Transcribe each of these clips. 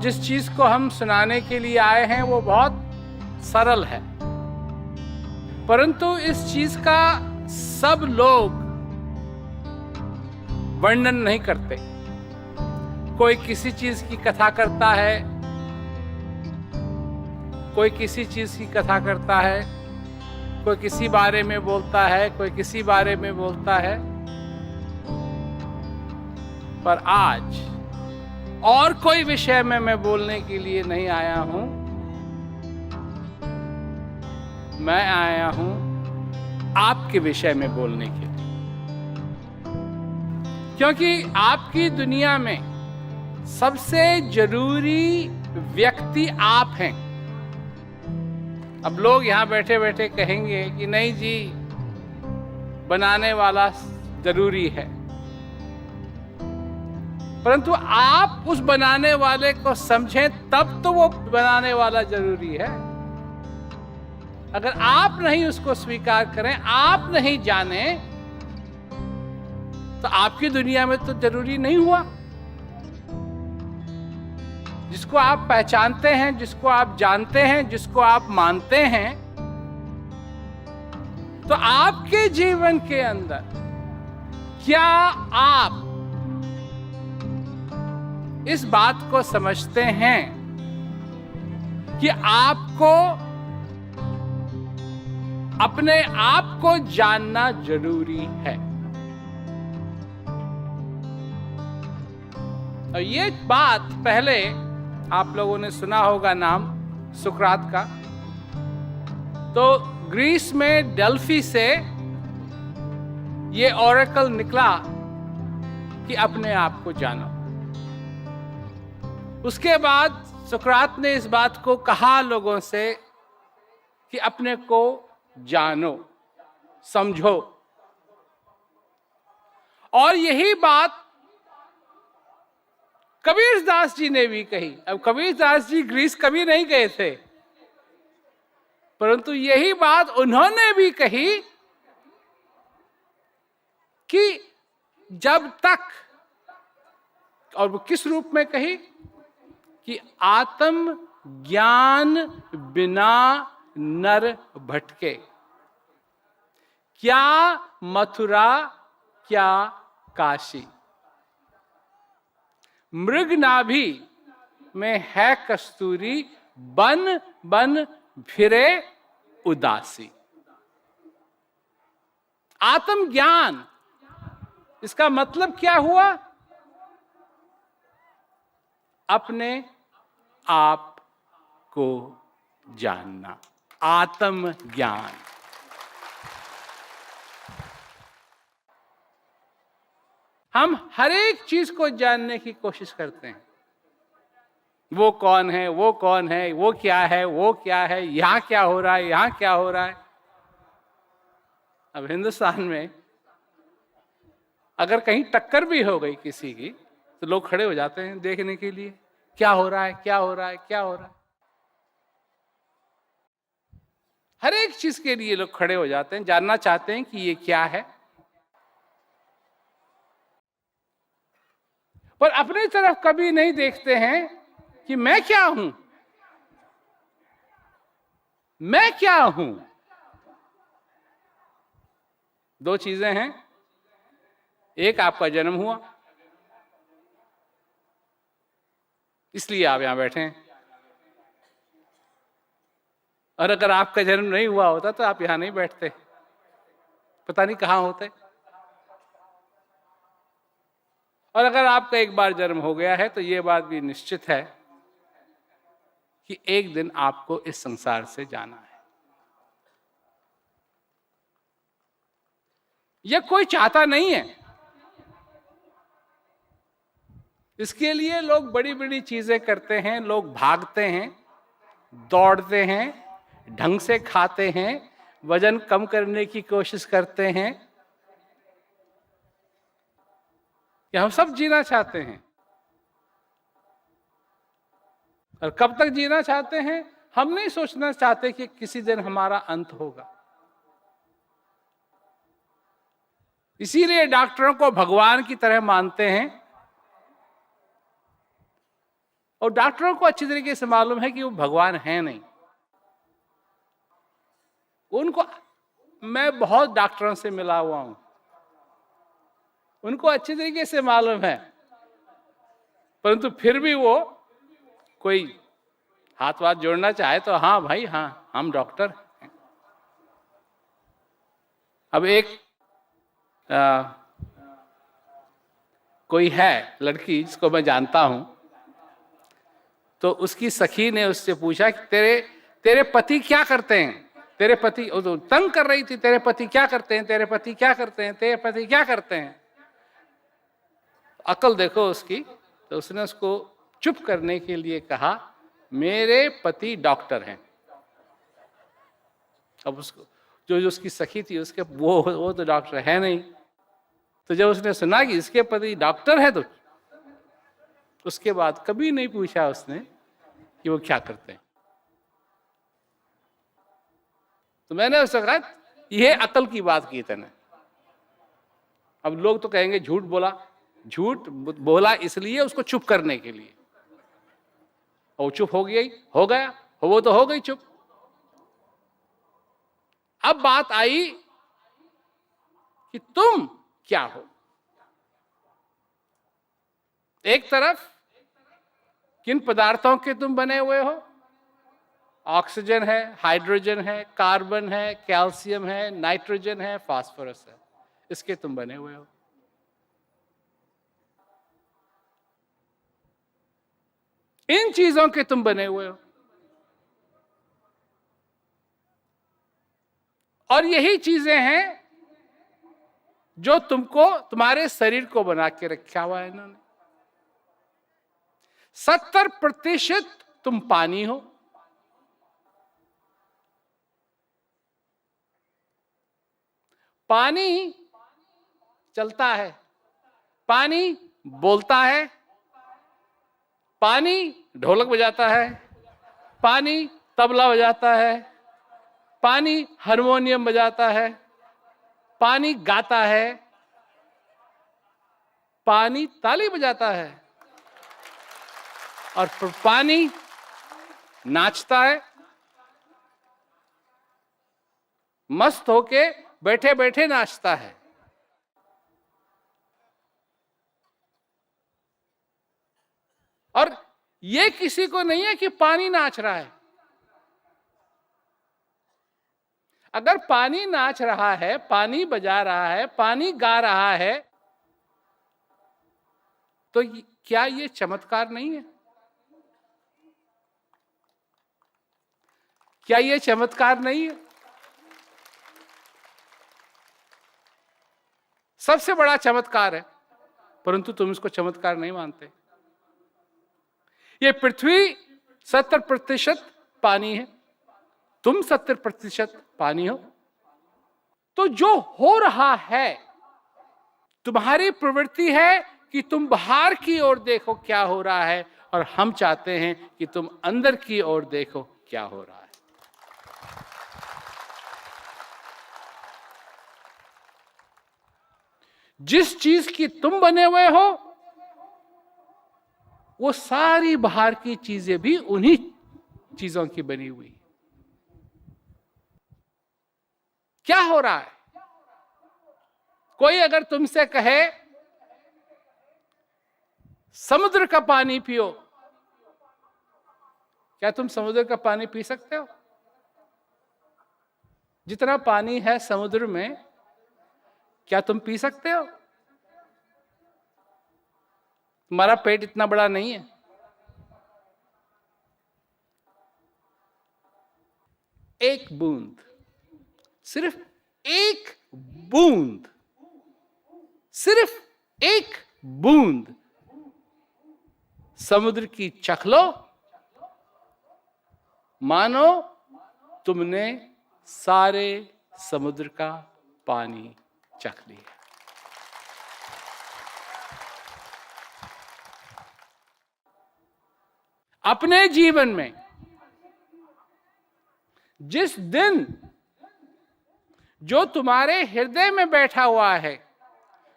जिस चीज को हम सुनाने के लिए आए हैं वो बहुत सरल है, परंतु इस चीज का सब लोग वर्णन नहीं करते। कोई किसी चीज की कथा करता है, कोई किसी चीज की कथा करता है, कोई किसी बारे में बोलता है, कोई किसी बारे में बोलता है। पर आज और कोई विषय में मैं बोलने के लिए नहीं आया हूं, मैं आया हूं आपके विषय में बोलने के लिए, क्योंकि आपकी दुनिया में सबसे जरूरी व्यक्ति आप हैं। अब लोग यहां बैठे बैठे कहेंगे कि नहीं जी, बनाने वाला जरूरी है, परंतु आप उस बनाने वाले को समझें तब तो वो बनाने वाला जरूरी है। अगर आप नहीं उसको स्वीकार करें, आप नहीं जाने, तो आपकी दुनिया में तो जरूरी नहीं हुआ। जिसको आप पहचानते हैं, जिसको आप जानते हैं, जिसको आप मानते हैं, तो आपके जीवन के अंदर क्या आप इस बात को समझते हैं कि आपको अपने आप को जानना जरूरी है? और ये बात पहले आप लोगों ने सुना होगा नाम सुकरात का। तो ग्रीस में डेल्फी से ये ऑरेकल निकला कि अपने आप को जानो। उसके बाद सुकरात ने इस बात को कहा लोगों से कि अपने को जानो, समझो। और यही बात कबीरदास जी ने भी कही। अब कबीरदास जी ग्रीस कभी नहीं गए थे, परंतु यही बात उन्होंने भी कही कि जब तक, और वो किस रूप में कही, कि आत्म ज्ञान बिना नर भटके। क्या मथुरा, क्या काशी, मृग नाभि में है कस्तूरी, बन बन फिरे उदासी। आत्म ज्ञान, इसका मतलब क्या हुआ? अपने आप को जानना, आत्म ज्ञान। हम हर एक चीज को जानने की कोशिश करते हैं। वो कौन है, वो कौन है, वो क्या है, वो क्या है, यहां क्या हो रहा है, यहां क्या हो रहा है। अब हिंदुस्तान में अगर कहीं टक्कर भी हो गई किसी की, तो लोग खड़े हो जाते हैं देखने के लिए, क्या हो रहा है, क्या हो रहा है, क्या हो रहा है। हर एक चीज के लिए लोग खड़े हो जाते हैं, जानना चाहते हैं कि ये क्या है। पर अपनी तरफ कभी नहीं देखते हैं कि मैं क्या हूं, मैं क्या हूं। दो चीजें हैं। एक, आपका जन्म हुआ, इसलिए आप यहां बैठे हैं। और अगर आपका जन्म नहीं हुआ होता तो आप यहां नहीं बैठते, पता नहीं कहां होते। और अगर आपका एक बार जन्म हो गया है तो यह बात भी निश्चित है कि एक दिन आपको इस संसार से जाना है। यह कोई चाहता नहीं है। इसके लिए लोग बड़ी बड़ी चीजें करते हैं, लोग भागते हैं, दौड़ते हैं, ढंग से खाते हैं, वजन कम करने की कोशिश करते हैं। कि हम सब जीना चाहते हैं। और कब तक जीना चाहते हैं? हम नहीं सोचना चाहते कि किसी दिन हमारा अंत होगा। इसीलिए डॉक्टरों को भगवान की तरह मानते हैं और डॉक्टरों को अच्छी तरीके से मालूम है कि वो भगवान है नहीं। उनको, मैं बहुत डॉक्टरों से मिला हुआ हूं, उनको अच्छी तरीके से मालूम है, परंतु फिर भी वो कोई हाथ वाथ जोड़ना चाहे तो हाँ भाई हाँ, हम डॉक्टर हैं। अब एक कोई है लड़की जिसको मैं जानता हूं, तो उसकी सखी ने उससे पूछा कि तेरे पति क्या करते हैं? तेरे पति, तो तंग कर रही थी, तेरे पति क्या करते हैं, तेरे पति क्या करते हैं, तेरे पति क्या करते हैं? अकल देखो उसकी। तो उसने उसको चुप करने के लिए कहा, मेरे पति डॉक्टर हैं। अब उसको जो उसकी सखी थी उसके वो तो डॉक्टर है नहीं। तो जब उसने सुना कि इसके पति डॉक्टर है, तो उसके बाद कभी नहीं पूछा उसने कि वो क्या करते हैं। तो मैंने उससे कहा, यह अकल की बात की तूने। अब लोग तो कहेंगे झूठ बोला इसलिए उसको चुप करने के लिए, और चुप हो गया, वो तो हो गई चुप। अब बात आई कि तुम क्या हो। एक तरफ किन पदार्थों के तुम बने हुए हो? ऑक्सीजन है, हाइड्रोजन है, कार्बन है, कैल्शियम है, नाइट्रोजन है, फास्फोरस है, इसके तुम बने हुए हो। इन चीजों के तुम बने हुए हो, और यही चीजें हैं जो तुम्हारे शरीर को बना के रखा हुआ है इन्होंने। 70% तुम पानी हो, पानी चलता है, पानी बोलता है, पानी ढोलक बजाता है, पानी तबला बजाता है, पानी हारमोनियम बजाता है, पानी गाता है, पानी ताली बजाता है, और पानी नाचता है। मस्त होके बैठे बैठे नाचता है। और ये किसी को नहीं है कि पानी नाच रहा है। अगर पानी नाच रहा है, पानी बजा रहा है, पानी गा रहा है, तो क्या ये चमत्कार नहीं है? क्या ये चमत्कार नहीं है? सबसे बड़ा चमत्कार है, परंतु तुम इसको चमत्कार नहीं मानते। ये पृथ्वी 70% पानी है, तुम 70% पानी हो। तो जो हो रहा है, तुम्हारी प्रवृत्ति है कि तुम बाहर की ओर देखो क्या हो रहा है, और हम चाहते हैं कि तुम अंदर की ओर देखो क्या हो रहा है। जिस चीज की तुम बने हुए हो, वो सारी बाहर की चीजें भी उन्हीं चीजों की बनी हुई। क्या हो रहा है? कोई अगर तुमसे कहे समुद्र का पानी पियो, क्या तुम समुद्र का पानी पी सकते हो? जितना पानी है समुद्र में, क्या तुम पी सकते हो? तुम्हारा पेट इतना बड़ा नहीं है। एक बूंद, सिर्फ एक बूंद, सिर्फ एक बूंद समुद्र की चख लो, मानो तुमने सारे समुद्र का पानी चख लिया। अपने जीवन में जिस दिन जो तुम्हारे हृदय में बैठा हुआ है,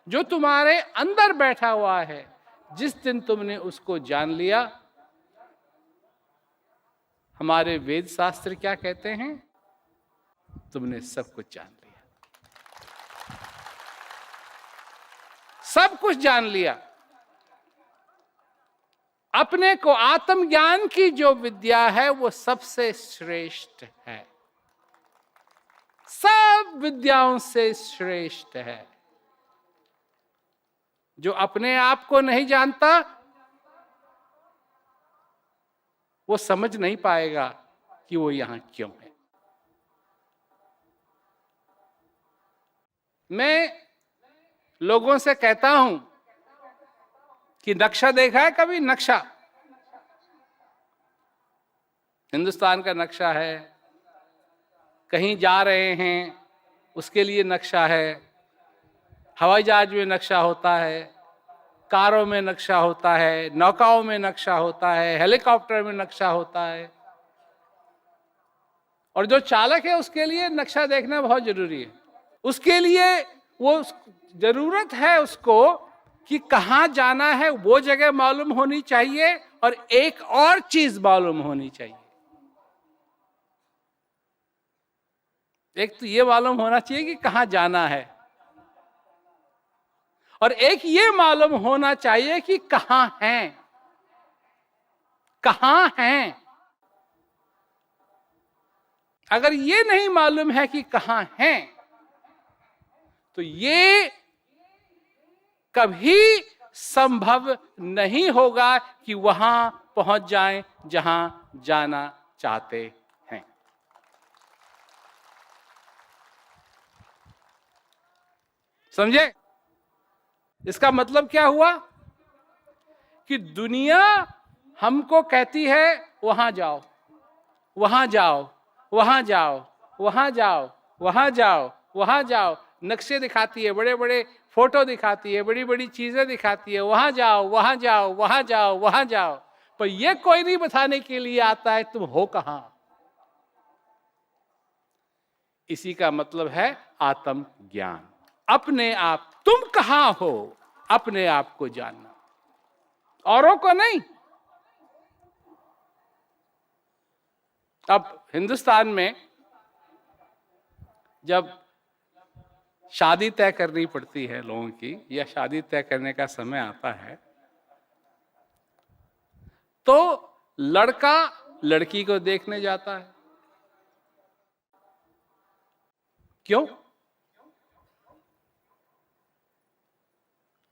जो तुम्हारे अंदर बैठा हुआ है, जिस दिन तुमने उसको जान लिया, हमारे वेद शास्त्र क्या कहते हैं? तुमने सब कुछ जान लिया, सब कुछ जान लिया। अपने को आत्मज्ञान की जो विद्या है वो सबसे श्रेष्ठ है, सब विद्याओं से श्रेष्ठ है। जो अपने आप को नहीं जानता वो समझ नहीं पाएगा कि वो यहां क्यों है। मैं लोगों से कहता हूं कि नक्शा देखा है कभी? नक्शा, हिंदुस्तान का नक्शा है, कहीं जा रहे हैं उसके लिए नक्शा है, हवाई जहाज में नक्शा होता है, कारों में नक्शा होता है, नौकाओं में नक्शा होता है, हेलीकॉप्टर में नक्शा होता है, और जो चालक है उसके लिए नक्शा देखना बहुत जरूरी है। उसके लिए वो जरूरत है उसको कि कहां जाना है, वो जगह मालूम होनी चाहिए, और एक और चीज मालूम होनी चाहिए। एक तो ये मालूम होना चाहिए कि कहां जाना है, और एक ये मालूम होना चाहिए कि कहां हैं, कहां हैं। अगर ये नहीं मालूम है कि कहां हैं, तो ये कभी संभव नहीं होगा कि वहां पहुंच जाएं जहां जाना चाहते हैं। समझे? इसका मतलब क्या हुआ कि दुनिया हमको कहती है वहां जाओ, वहां जाओ, वहां जाओ, वहां जाओ, वहां जाओ, वहां जाओ। नक्शे दिखाती है, बड़े बड़े फोटो दिखाती है, बड़ी बड़ी चीजें दिखाती है, वहां जाओ, वहां जाओ, वहां जाओ, वहां जाओ। पर यह कोई नहीं बताने के लिए आता है तुम हो कहां। इसी का मतलब है आत्म ज्ञान। अपने आप, तुम कहां हो, अपने आप को जानना, औरों को नहीं। अब हिंदुस्तान में जब शादी तय करनी पड़ती है लोगों की, या शादी तय करने का समय आता है, तो लड़का लड़की को देखने जाता है। क्यों?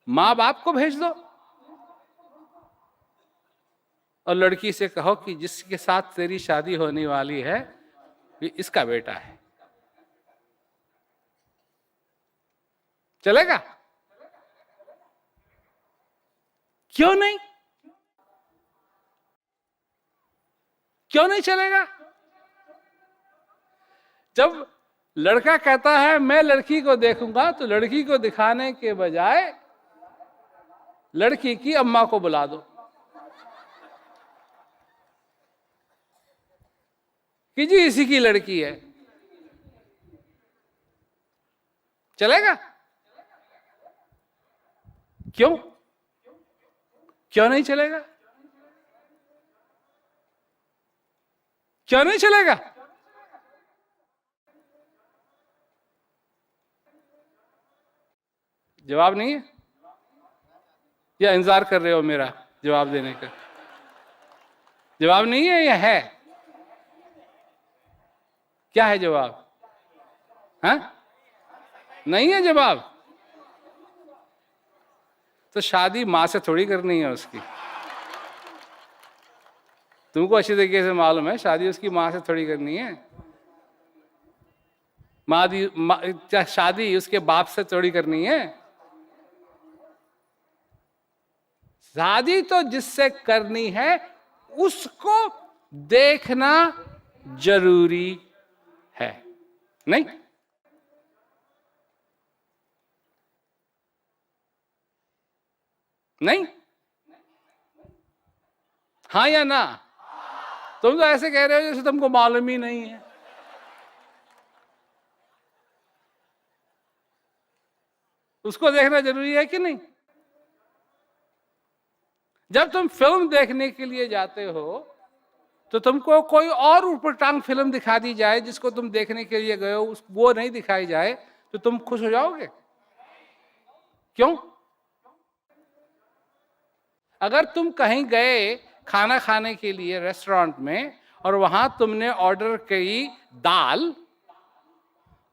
मां बाप को भेज दो और लड़की से कहो कि जिसके साथ तेरी शादी होने वाली है ये इसका बेटा है। चलेगा? क्यों नहीं? क्यों नहीं चलेगा? जब लड़का कहता है मैं लड़की को देखूंगा, तो लड़की को दिखाने के बजाय लड़की की अम्मा को बुला दो कि जी इसी की लड़की है। चलेगा? क्यों? क्यों नहीं चलेगा? क्यों नहीं चलेगा? जवाब नहीं है या इंतजार कर रहे हो मेरा जवाब देने का? जवाब नहीं है या है? क्या है जवाब? हाँ? नहीं है जवाब? तो शादी मां से थोड़ी करनी है उसकी। तुमको अच्छी तरीके से मालूम है शादी उसकी मां से थोड़ी करनी है। शादी उसके बाप से थोड़ी करनी है। शादी तो जिससे करनी है उसको देखना जरूरी है, नहीं? नहीं? हाँ या ना? तुम तो ऐसे कह रहे हो जैसे तुमको मालूम ही नहीं है। उसको देखना जरूरी है कि नहीं? जब तुम फिल्म देखने के लिए जाते हो तो तुमको कोई और ऊटपटांग फिल्म दिखा दी जाए जिसको तुम देखने के लिए गए हो, वो नहीं दिखाई जाए, तो तुम खुश हो जाओगे? क्यों? अगर तुम कहीं गए खाना खाने के लिए रेस्टोरेंट में और वहां तुमने ऑर्डर की दाल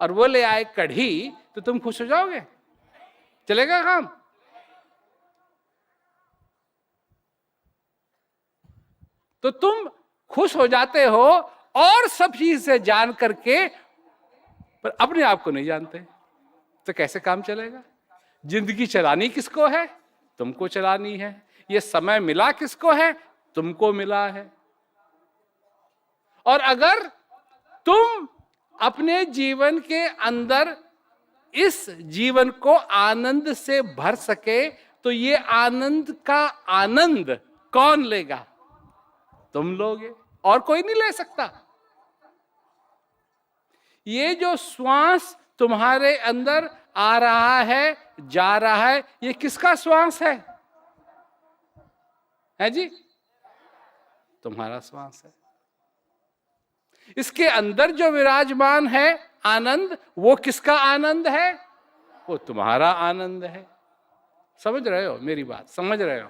और वो ले आए कढ़ी, तो तुम खुश हो जाओगे? चलेगा काम? तो तुम खुश हो जाते हो और सब चीज से जान करके, पर अपने आप को नहीं जानते, तो कैसे काम चलेगा? जिंदगी चलानी किसको है? तुमको चलानी है। ये समय मिला किसको है? तुमको मिला है। और अगर तुम अपने जीवन के अंदर इस जीवन को आनंद से भर सके, तो ये आनंद का आनंद कौन लेगा? तुम लोगे, और कोई नहीं ले सकता। ये जो श्वास तुम्हारे अंदर आ रहा है, जा रहा है, ये किसका श्वास है? है जी? तुम्हारा श्वास है। इसके अंदर जो विराजमान है आनंद, वो किसका आनंद है? वो तुम्हारा आनंद है। समझ रहे हो मेरी बात? समझ रहे हो?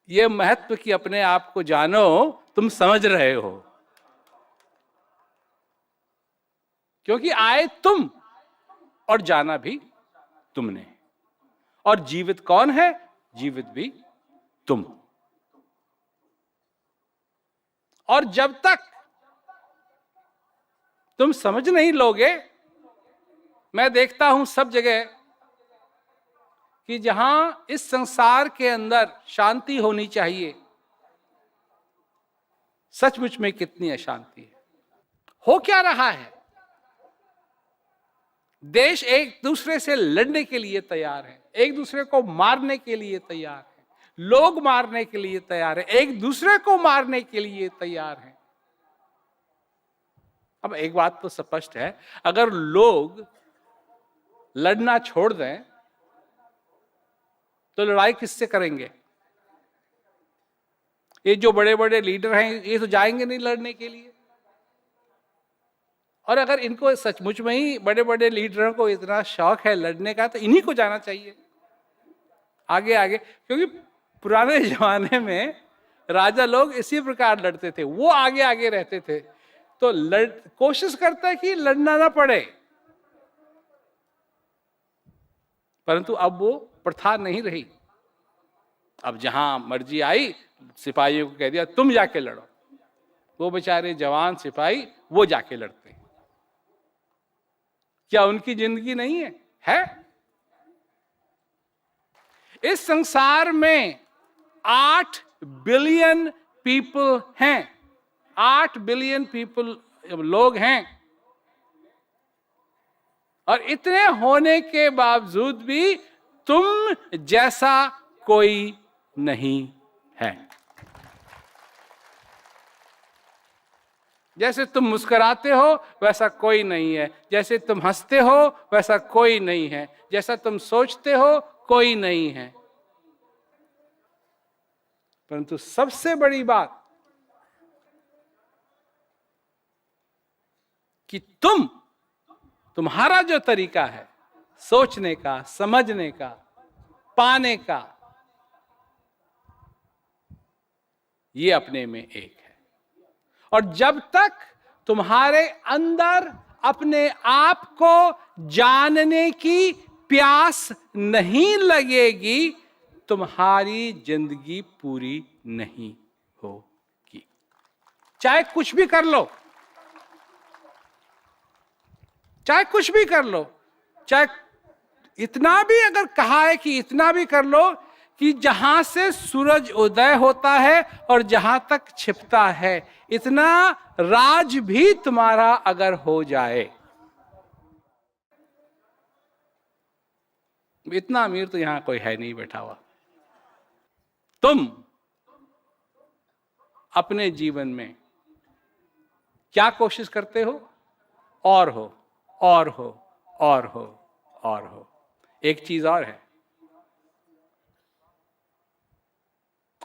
ये महत्व की अपने आप को जानो, तुम समझ रहे हो। क्योंकि आए तुम और जाना भी तुमने, और जीवित कौन है? जीवित भी तुम। और जब तक तुम समझ नहीं लोगे, मैं देखता हूं सब जगह कि जहां इस संसार के अंदर शांति होनी चाहिए, सचमुच में कितनी अशांति है। हो क्या रहा है? देश एक दूसरे से लड़ने के लिए तैयार है, एक दूसरे को मारने के लिए तैयार है, लोग मारने के लिए तैयार है, एक दूसरे को मारने के लिए तैयार है। अब एक बात तो स्पष्ट है, अगर लोग लड़ना छोड़ दें तो लड़ाई किससे करेंगे? ये जो बड़े बड़े लीडर हैं, ये तो जाएंगे नहीं लड़ने के लिए। और अगर इनको सचमुच में ही बड़े बड़े लीडरों को इतना शौक है लड़ने का, तो इन्हीं को जाना चाहिए आगे आगे। क्योंकि पुराने जमाने में राजा लोग इसी प्रकार लड़ते थे, वो आगे आगे रहते थे, तो कोशिश करता है कि लड़ना ना पड़े। परंतु अब वो प्रथा नहीं रही। अब जहां मर्जी आई, सिपाहियों को कह दिया तुम जाके लड़ो। वो बेचारे जवान सिपाही वो जाके लड़ते हैं। क्या उनकी जिंदगी नहीं है? है। इस संसार में 8 बिलियन पीपल हैं, 8 बिलियन पीपल लोग हैं, और इतने होने के बावजूद भी तुम जैसा कोई नहीं है। जैसे तुम मुस्कुराते हो वैसा कोई नहीं है, जैसे तुम हंसते हो वैसा कोई नहीं है, जैसा तुम सोचते हो कोई नहीं है। परंतु सबसे बड़ी बात कि तुम्हारा जो तरीका है सोचने का, समझने का, पाने का, ये अपने में एक है। और जब तक तुम्हारे अंदर अपने आप को जानने की प्यास नहीं लगेगी, तुम्हारी जिंदगी पूरी नहीं होगी। चाहे कुछ भी कर लो, चाहे कुछ भी कर लो, चाहे इतना भी अगर कहा है कि इतना भी कर लो कि जहां से सूरज उदय होता है और जहां तक छिपता है, इतना राज भी तुम्हारा अगर हो जाए, इतना अमीर तो यहां कोई है नहीं बैठा हुआ। तुम अपने जीवन में क्या कोशिश करते हो? और हो, और हो, और हो, और हो। एक चीज और है,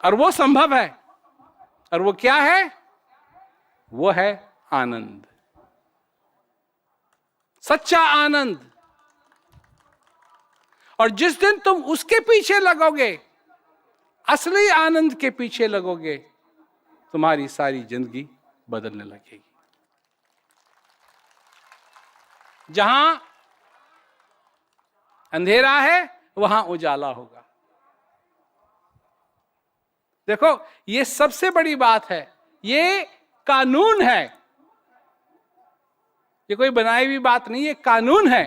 और वो संभव है। और वो क्या है? वो है आनंद, सच्चा आनंद। और जिस दिन तुम उसके पीछे लगोगे, असली आनंद के पीछे लगोगे, तुम्हारी सारी जिंदगी बदलने लगेगी। जहां अंधेरा है वहां उजाला होगा। देखो, ये सबसे बड़ी बात है, ये कानून है, ये कोई बनाई हुई बात नहीं, ये कानून है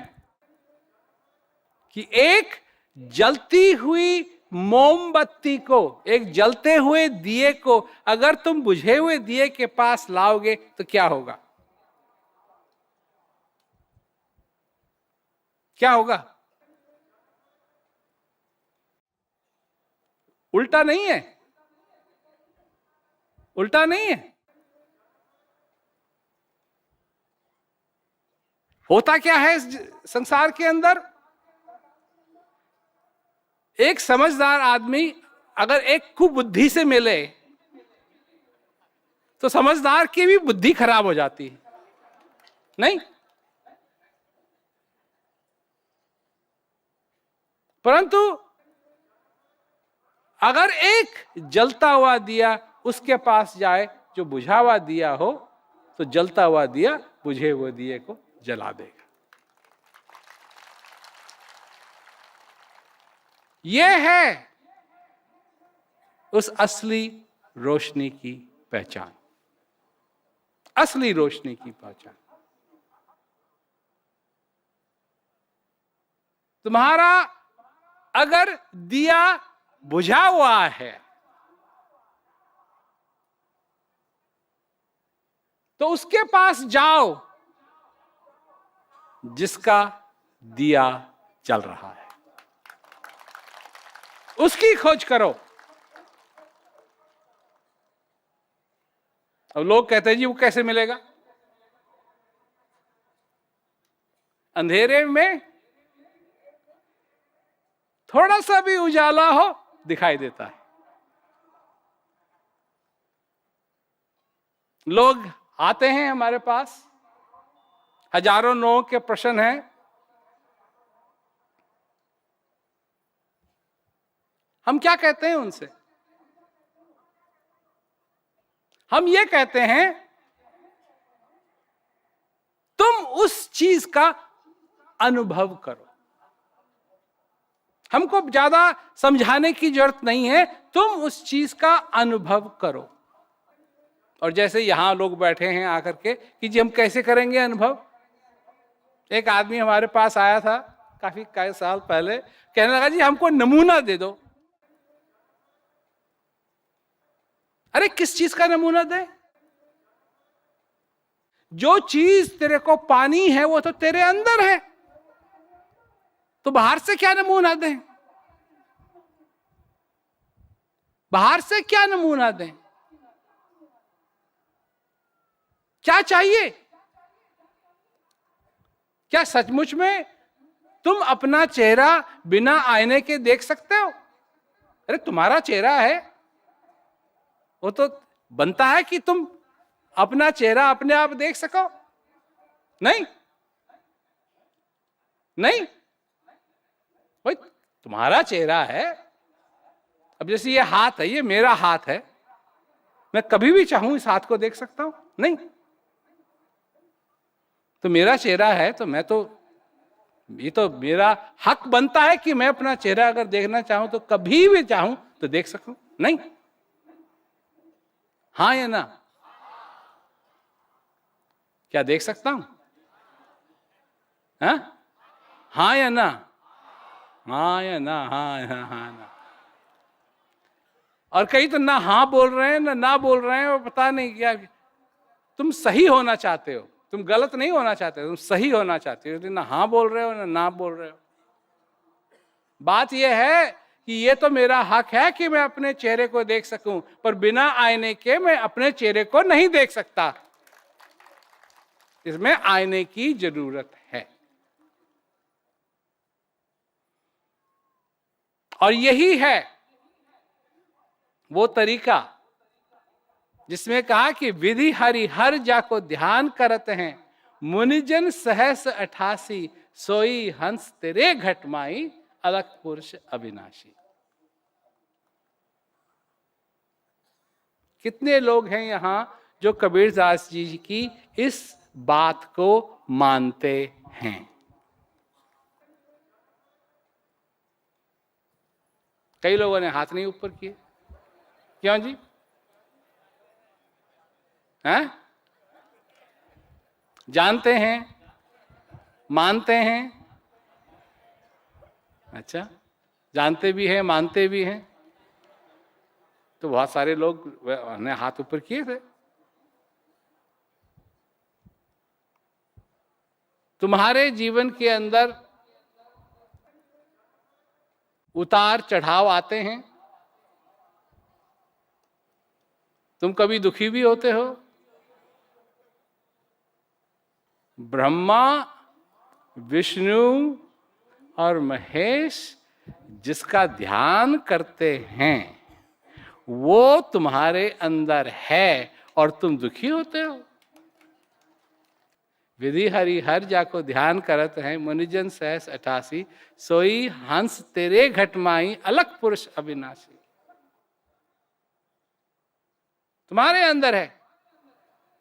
कि एक जलती हुई मोमबत्ती को, एक जलते हुए दिए को अगर तुम बुझे हुए दिए के पास लाओगे तो क्या होगा? क्या होगा? उल्टा नहीं है, उल्टा नहीं है। होता क्या है इस संसार के अंदर? एक समझदार आदमी अगर एक कुबुद्धि से मिले तो समझदार की भी बुद्धि खराब हो जाती है, नहीं? परंतु अगर एक जलता हुआ दिया उसके पास जाए जो बुझा हुआ दिया हो, तो जलता हुआ दिया बुझे हुए दिए को जला देगा। यह है उस असली रोशनी की पहचान, असली रोशनी की पहचान। तुम्हारा अगर दिया बुझा हुआ है तो उसके पास जाओ जिसका दिया जल रहा है, उसकी खोज करो। अब लोग कहते हैं जी वो कैसे मिलेगा? अंधेरे में थोड़ा सा भी उजाला हो दिखाई देता है। लोग आते हैं हमारे पास, हजारों लोगों के प्रश्न हैं, हम क्या कहते हैं उनसे? हम ये कहते हैं तुम उस चीज का अनुभव करो। हमको ज्यादा समझाने की जरूरत नहीं है, तुम उस चीज का अनुभव करो। और जैसे यहां लोग बैठे हैं आकर के कि जी हम कैसे करेंगे अनुभव? एक आदमी हमारे पास आया था काफी कई साल पहले, कहने लगा जी हमको नमूना दे दो। अरे किस चीज का नमूना दे? जो चीज तेरे को पानी है वो तो तेरे अंदर है, तो बाहर से क्या नमूना दें? बाहर से क्या नमूना दें? क्या चाहिए? क्या सचमुच में तुम अपना चेहरा बिना आईने के देख सकते हो? अरे तुम्हारा चेहरा है, वो तो बनता है कि तुम अपना चेहरा अपने आप देख सको? नहीं, नहीं, भाई तुम्हारा चेहरा है। अब जैसे ये हाथ है, ये मेरा हाथ है, मैं कभी भी चाहूं इस हाथ को देख सकता हूं? नहीं। तो मेरा चेहरा है तो मैं तो, ये तो मेरा हक बनता है कि मैं अपना चेहरा अगर देखना चाहूं तो कभी भी चाहूं तो देख सकूं? नहीं। हाँ या ना? क्या देख सकता हूं? हाँ या ना? हाँ या ना? हाँ ना। और कई तो ना हाँ बोल रहे हैं ना बोल रहे हैं, और पता नहीं क्या। तुम सही होना चाहते हो, तुम गलत नहीं होना चाहते, तुम सही होना चाहते हो, ना हाँ बोल रहे हो ना बोल रहे हो। बात यह है कि ये तो मेरा हक है कि मैं अपने चेहरे को देख सकूं, पर बिना आईने के मैं अपने चेहरे को नहीं देख सकता। इसमें आईने की जरूरत है। और यही है वो तरीका जिसमें कहा कि विधि हरि हर जाको ध्यान करत हैं, मुनिजन सहस 88 सोई हंस तेरे घटमाई, अलग पुरुष अविनाशी। कितने लोग हैं यहां जो कबीरदास जी की इस बात को मानते हैं? कई लोगों ने हाथ नहीं ऊपर किए, क्यों जी? हैं? जानते हैं, मानते हैं? अच्छा, जानते भी हैं, मानते भी हैं, तो बहुत सारे लोग ने हाथ ऊपर किए थे। तुम्हारे जीवन के अंदर उतार चढ़ाव आते हैं, तुम कभी दुखी भी होते हो। ब्रह्मा, विष्णु और महेश जिसका ध्यान करते हैं वो तुम्हारे अंदर है और तुम दुखी होते हो। विधि हरि हर जाको ध्यान करत हैं, मुनिजन सहस 88 सोई हंस तेरे घटमाई, अलग पुरुष अविनाशी। तुम्हारे अंदर है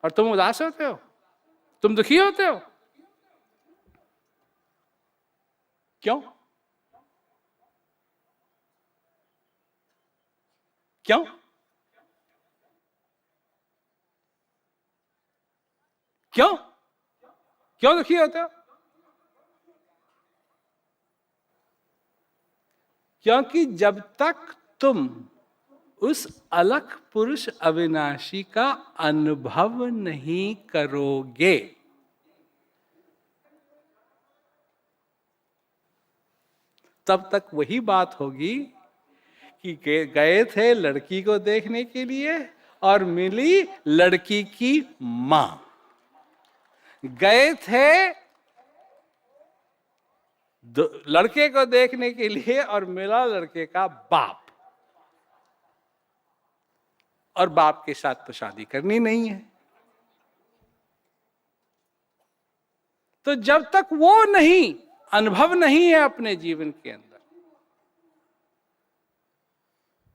और तुम उदास होते हो, तुम दुखी होते हो। क्यों? क्यों? क्यों? क्यों दुखी होते हो? क्योंकि जब तक तुम उस अलख पुरुष अविनाशी का अनुभव नहीं करोगे, तब तक वही बात होगी कि गए थे लड़की को देखने के लिए और मिली लड़की की मां। गए थे लड़के को देखने के लिए और मिला लड़के का बाप, और बाप के साथ तो शादी करनी नहीं है। तो जब तक वो नहीं, अनुभव नहीं है अपने जीवन के अंदर,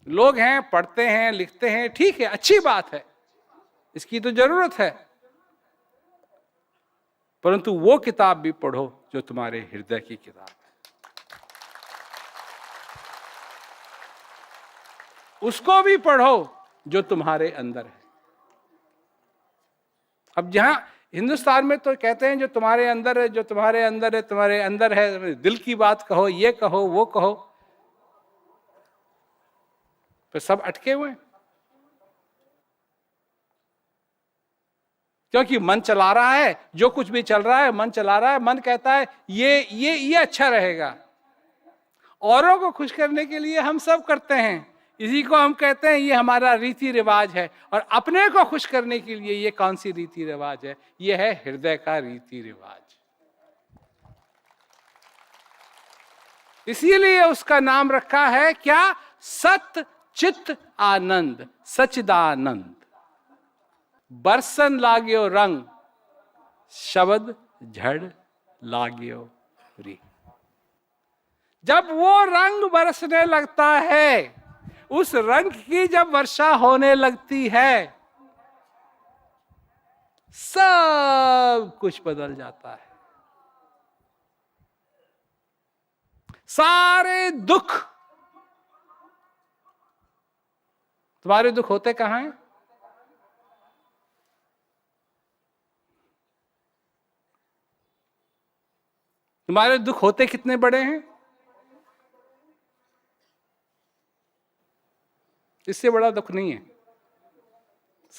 लोग हैं, पढ़ते हैं, लिखते हैं, ठीक है, अच्छी बात है, इसकी तो जरूरत है, परंतु वो किताब भी पढ़ो जो तुम्हारे हृदय की किताब है, उसको भी पढ़ो जो तुम्हारे अंदर है। अब जहां हिंदुस्तान में तो कहते हैं जो तुम्हारे अंदर है, जो तुम्हारे अंदर है, तुम्हारे अंदर है, दिल की बात कहो, ये कहो, वो कहो, तो सब अटके हुए हैं। क्योंकि मन चला रहा है, जो कुछ भी चल रहा है मन चला रहा है, मन कहता है ये अच्छा रहेगा। औरों को खुश करने के लिए हम सब करते हैं, इसी को हम कहते हैं ये हमारा रीति रिवाज है, और अपने को खुश करने के लिए ये कौन सी रीति रिवाज है? ये है हृदय का रीति रिवाज। इसीलिए उसका नाम रखा है क्या? सत चित आनंद, सचिदानंद। बरसन लाग्यो रंग, शब्द झड़ लाग्यो री। जब वो रंग बरसने लगता है, उस रंग की जब वर्षा होने लगती है, सब कुछ बदल जाता है। सारे दुख, तुम्हारे दुख होते कहां हैं? तुम्हारे दुख होते कितने बड़े हैं? इससे बड़ा दुख नहीं है,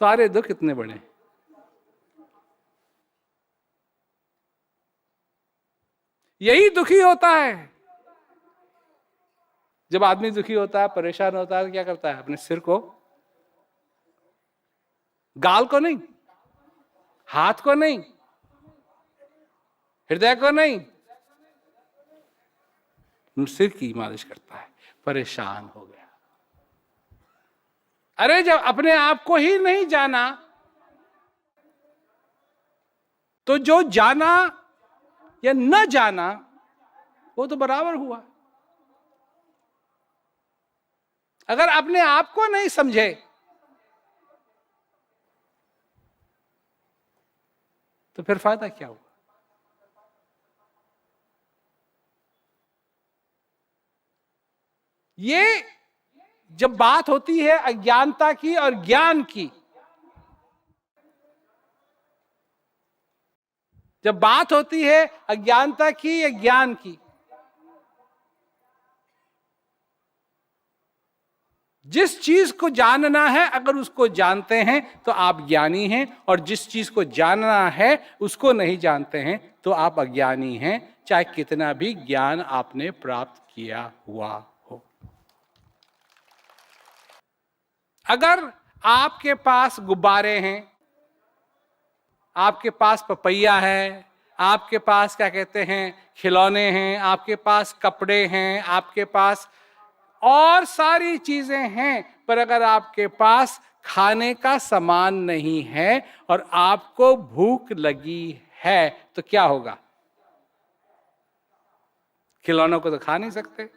सारे दुख इतने बड़े हैं। यही दुखी होता है। जब आदमी दुखी होता है, परेशान होता है, तो क्या करता है? अपने सिर को, गाल को नहीं, हाथ को नहीं, हृदय को नहीं, सिर की मालिश करता है। परेशान हो गया, अरे जब अपने आप को ही नहीं जाना तो जो जाना या न जाना वो तो बराबर हुआ। अगर अपने आप को नहीं समझे तो फिर फायदा क्या हुआ? ये जब बात होती है अज्ञानता की और ज्ञान की, जब बात होती है अज्ञानता की या ज्ञान की, जिस चीज को जानना है अगर उसको जानते हैं तो आप ज्ञानी हैं, और जिस चीज को जानना है उसको नहीं जानते हैं तो आप अज्ञानी हैं, चाहे कितना भी ज्ञान आपने प्राप्त किया हुआ हो। अगर आपके पास गुब्बारे हैं, आपके पास पपैया है, आपके पास क्या कहते हैं खिलौने हैं, आपके पास कपड़े हैं, आपके पास और सारी चीजें हैं, पर अगर आपके पास खाने का सामान नहीं है और आपको भूख लगी है तो क्या होगा? खिलौनों को तो खा नहीं सकते,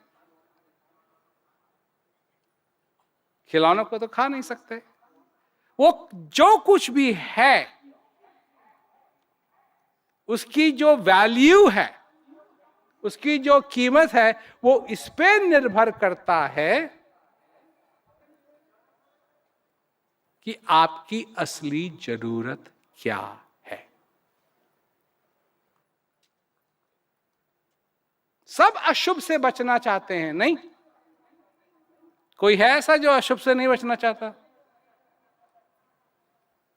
खिलौनों को तो खा नहीं सकते। वो जो कुछ भी है उसकी जो वैल्यू है, उसकी जो कीमत है, वो इस पे निर्भर करता है कि आपकी असली जरूरत क्या है। सब अशुभ से बचना चाहते हैं, नहीं? कोई है ऐसा जो अशुभ से नहीं बचना चाहता?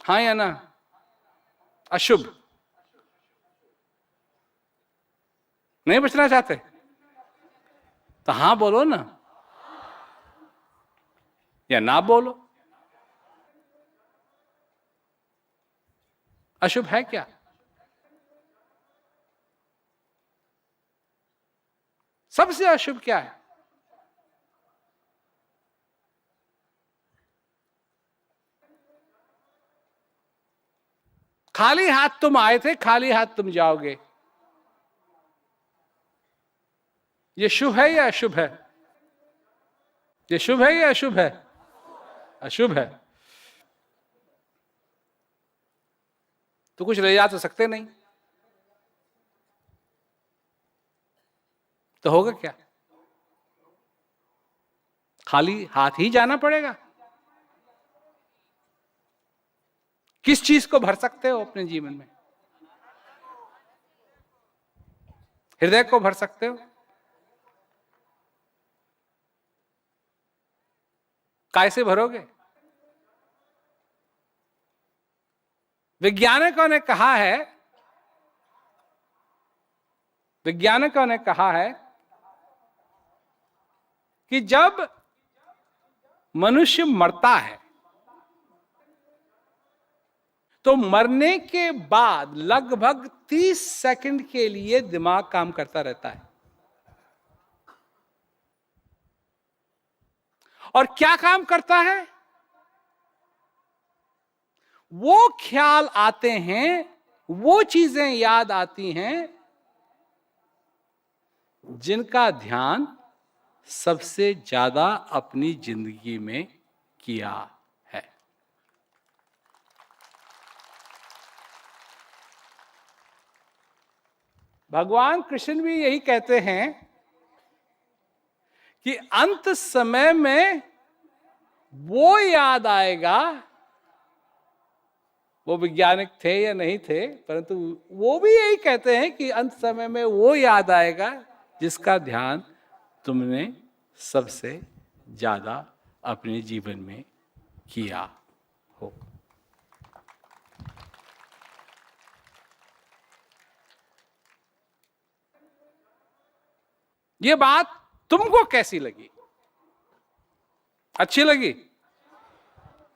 हाँ या ना? अशुभ नहीं बचना चाहते तो हाँ बोलो ना, या ना बोलो। अशुभ है क्या? सबसे अशुभ क्या है? खाली हाथ तुम आए थे, खाली हाथ तुम जाओगे। ये शुभ है या अशुभ है? ये शुभ है या अशुभ है? अशुभ है। तो कुछ ले जा तो सकते नहीं, तो होगा क्या? खाली हाथ ही जाना पड़ेगा। किस चीज को भर सकते हो अपने जीवन में? हृदय को भर सकते हो? कैसे भरोगे? वैज्ञानिकों ने कहा है, वैज्ञानिकों ने कहा है कि जब मनुष्य मरता है तो मरने के बाद लगभग 30 सेकंड के लिए दिमाग काम करता रहता है। और क्या काम करता है? वो ख्याल आते हैं, वो चीजें याद आती हैं जिनका ध्यान सबसे ज्यादा अपनी जिंदगी में किया है। भगवान कृष्ण भी यही कहते हैं कि अंत समय में वो याद आएगा, वो वैज्ञानिक थे या नहीं थे, परंतु वो भी यही कहते हैं कि अंत समय में वो याद आएगा जिसका ध्यान तुमने सबसे ज्यादा अपने जीवन में किया हो। ये बात तुमको कैसी लगी? अच्छी लगी?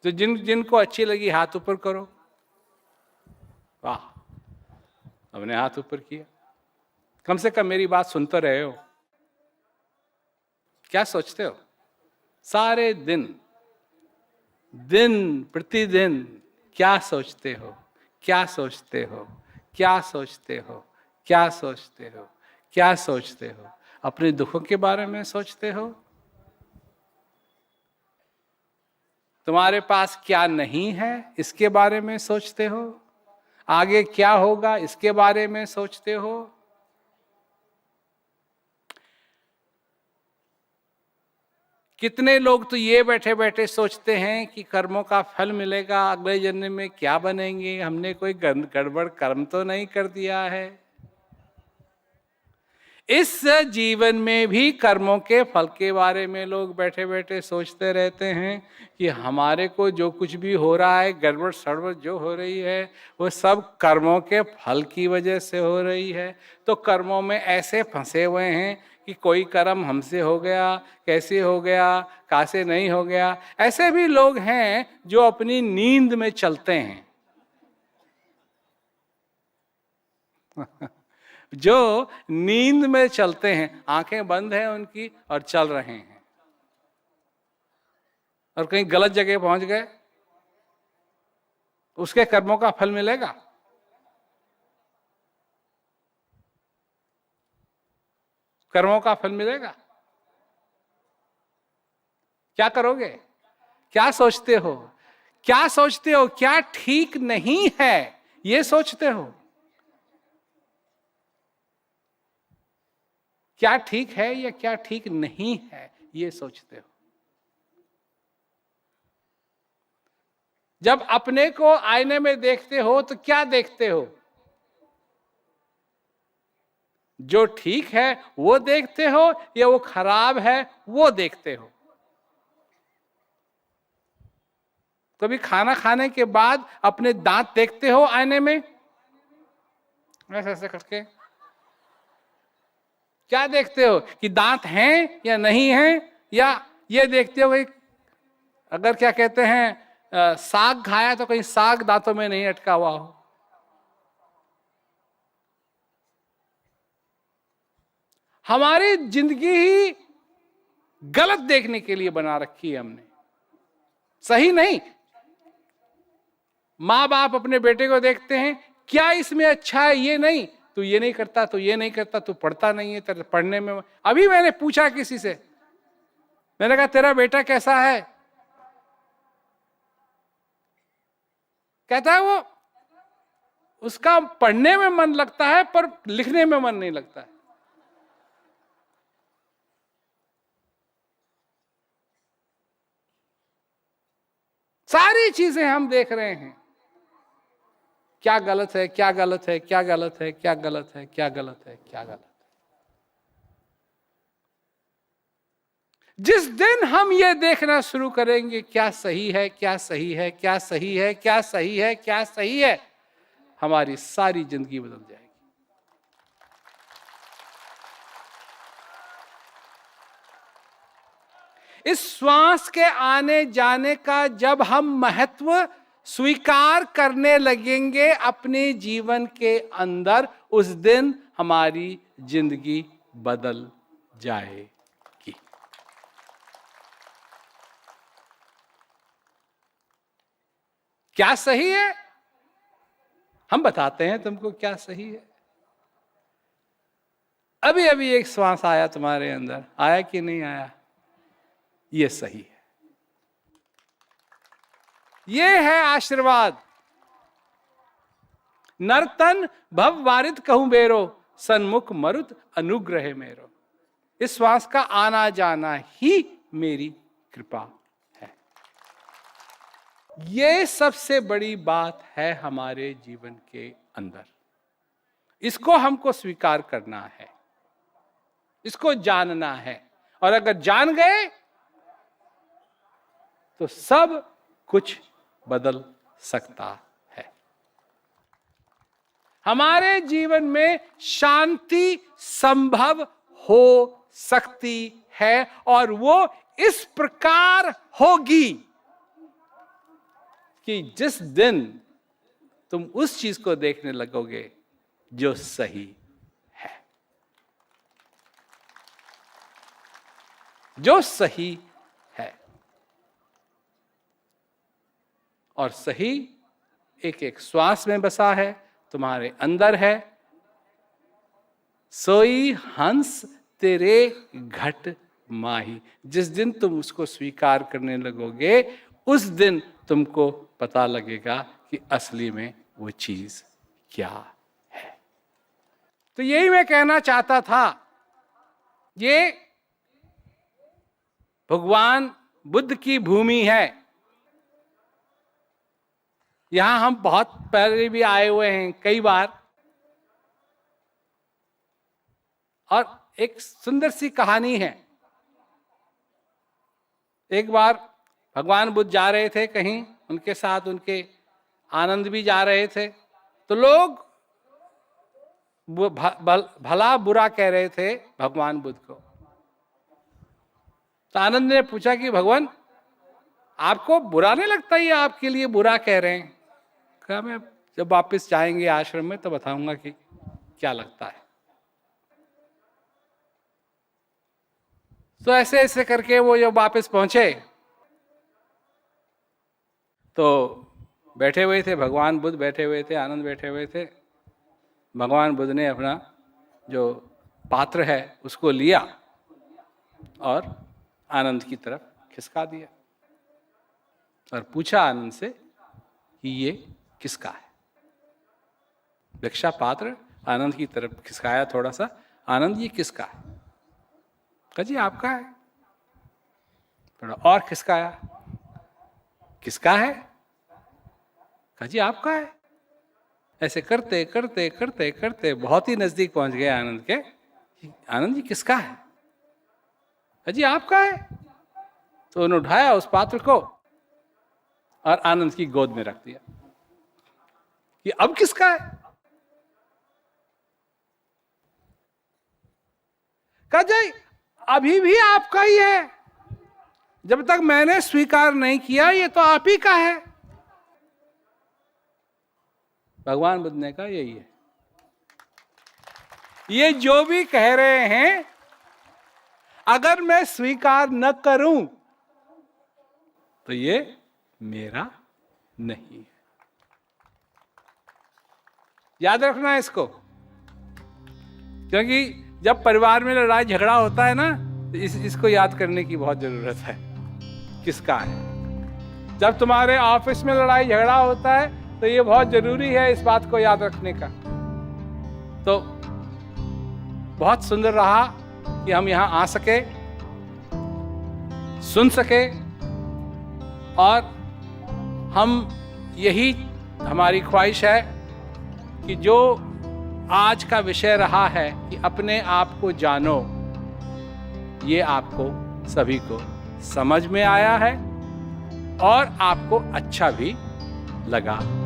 तो जिनको अच्छी लगी हाथ ऊपर करो। वाह, हमने हाथ ऊपर किया। कम से कम मेरी बात सुन तो रहे हो। क्या सोचते हो? सारे दिन दिन प्रतिदिन क्या सोचते हो, क्या सोचते हो, क्या सोचते हो, क्या सोचते हो, क्या सोचते हो? अपने दुखों के बारे में सोचते हो? तुम्हारे पास क्या नहीं है इसके बारे में सोचते हो? आगे क्या होगा इसके बारे में सोचते हो? कितने लोग तो ये बैठे बैठे सोचते हैं कि कर्मों का फल मिलेगा, अगले जन्म में क्या बनेंगे, हमने कोई गड़बड़ कर्म तो नहीं कर दिया है। इस जीवन में भी कर्मों के फल के बारे में लोग बैठे बैठे सोचते रहते हैं कि हमारे को जो कुछ भी हो रहा है, गड़बड़ सड़बड़ जो हो रही है, वो सब कर्मों के फल की वजह से हो रही है। तो कर्मों में ऐसे फंसे हुए हैं कि कोई कर्म हमसे हो गया, कैसे हो गया, कैसे नहीं हो गया। ऐसे भी लोग हैं जो अपनी नींद में चलते हैं जो नींद में चलते हैं, आंखें बंद हैं उनकी और चल रहे हैं, और कहीं गलत जगह पहुंच गए, उसके कर्मों का फल मिलेगा? कर्मों का फल मिलेगा? क्या करोगे? क्या सोचते हो? क्या सोचते हो? क्या ठीक नहीं है ये सोचते हो? क्या ठीक है या क्या ठीक नहीं है ये सोचते हो? जब अपने को आईने में देखते हो तो क्या देखते हो? जो ठीक है वो देखते हो या वो खराब है वो देखते हो? कभी खाना खाने के बाद अपने दांत देखते हो आईने में ऐसे ऐसे करके? क्या देखते हो कि दांत हैं या नहीं हैं? या ये देखते हो कि अगर क्या कहते हैं साग खाया तो कहीं साग दांतों में नहीं अटका हुआ हो? हमारी जिंदगी ही गलत देखने के लिए बना रखी है हमने, सही नहीं। माँ बाप अपने बेटे को देखते हैं, क्या इसमें अच्छा है, ये नहीं, तू ये नहीं करता, तू ये नहीं करता, तू पढ़ता नहीं है, तेरे पढ़ने में। अभी मैंने पूछा किसी से, मैंने कहा तेरा बेटा कैसा है? कहता है वो उसका पढ़ने में मन लगता है पर लिखने में मन नहीं लगता है। सारी चीजें हम देख रहे हैं, क्या गलत है, क्या गलत है, क्या गलत है, क्या गलत है, क्या गलत है, क्या गलत है। जिस दिन हम ये देखना शुरू करेंगे क्या सही है, क्या सही है, क्या सही है, क्या सही है, क्या सही है, हमारी सारी जिंदगी बदल जाएगी। इस श्वास के आने जाने का जब हम महत्व स्वीकार करने लगेंगे अपने जीवन के अंदर, उस दिन हमारी जिंदगी बदल जाएगी। क्या सही है हम बताते हैं तुमको, क्या सही है। अभी अभी एक श्वास आया तुम्हारे अंदर, आया कि नहीं आया? ये सही है, ये है आशीर्वाद। नर्तन भव वारित कहूं बेरो, सन्मुख मरुत अनुग्रह मेरो। इस श्वास का आना जाना ही मेरी कृपा है। ये सबसे बड़ी बात है हमारे जीवन के अंदर। इसको हमको स्वीकार करना है, इसको जानना है, और अगर जान गए तो सब कुछ बदल सकता है। हमारे जीवन में शांति संभव हो सकती है, और वो इस प्रकार होगी कि जिस दिन तुम उस चीज को देखने लगोगे जो सही है, जो सही है। और सही एक एक श्वास में बसा है, तुम्हारे अंदर है। सोई हंस तेरे घट माही। जिस दिन तुम उसको स्वीकार करने लगोगे उस दिन तुमको पता लगेगा कि असली में वो चीज क्या है। तो यही मैं कहना चाहता था। ये भगवान बुद्ध की भूमि है। यहां हम बहुत पहले भी आए हुए हैं कई बार। और एक सुंदर सी कहानी है। एक बार भगवान बुद्ध जा रहे थे कहीं, उनके साथ उनके आनंद भी जा रहे थे। तो लोग भला बुरा कह रहे थे भगवान बुद्ध को। तो आनंद ने पूछा कि भगवान आपको बुरा नहीं लगता ये आपके लिए बुरा कह रहे हैं? कहा मैं जब वापस जाएंगे आश्रम में तो बताऊंगा कि क्या लगता है। तो ऐसे ऐसे करके वो जब वापस पहुंचे तो बैठे हुए थे भगवान बुद्ध, बैठे हुए थे, आनंद बैठे हुए थे। भगवान बुद्ध ने अपना जो पात्र है उसको लिया और आनंद की तरफ खिसका दिया और पूछा आनंद से कि ये किसका है। भिक्षा पात्र आनंद की तरफ खिसकाया थोड़ा सा। आनंद ये किसका है? कहा जी आपका है। थोड़ा और खिसकाया, किसका है? कहा जी आपका है। ऐसे करते करते करते करते बहुत ही नजदीक पहुंच गए आनंद के। आनंद जी किसका है? कहा जी आपका है। तो उन्होंने उठाया उस पात्र को और आनंद की गोद में रख दिया कि अब किसका है? कहा जी अभी भी आपका ही है। जब तक मैंने स्वीकार नहीं किया ये तो आप ही का है। भगवान बुद्ध ने कहा यही है। ये जो भी कह रहे हैं अगर मैं स्वीकार न करूं तो ये मेरा नहीं है। याद रखना है इसको, क्योंकि जब परिवार में लड़ाई झगड़ा होता है ना तो इसको याद करने की बहुत जरूरत है। किसका है? जब तुम्हारे ऑफिस में लड़ाई झगड़ा होता है तो ये बहुत जरूरी है इस बात को याद रखने का। तो बहुत सुंदर रहा कि हम यहां आ सके, सुन सके और हम यही हमारी ख्वाहिश है कि जो आज का विषय रहा है कि अपने आप को जानो, ये आपको सभी को समझ में आया है और आपको अच्छा भी लगा है।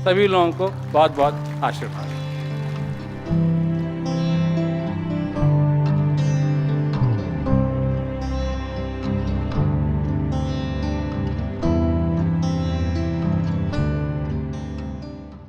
सभी लोगों को बहुत बहुत आशीर्वाद।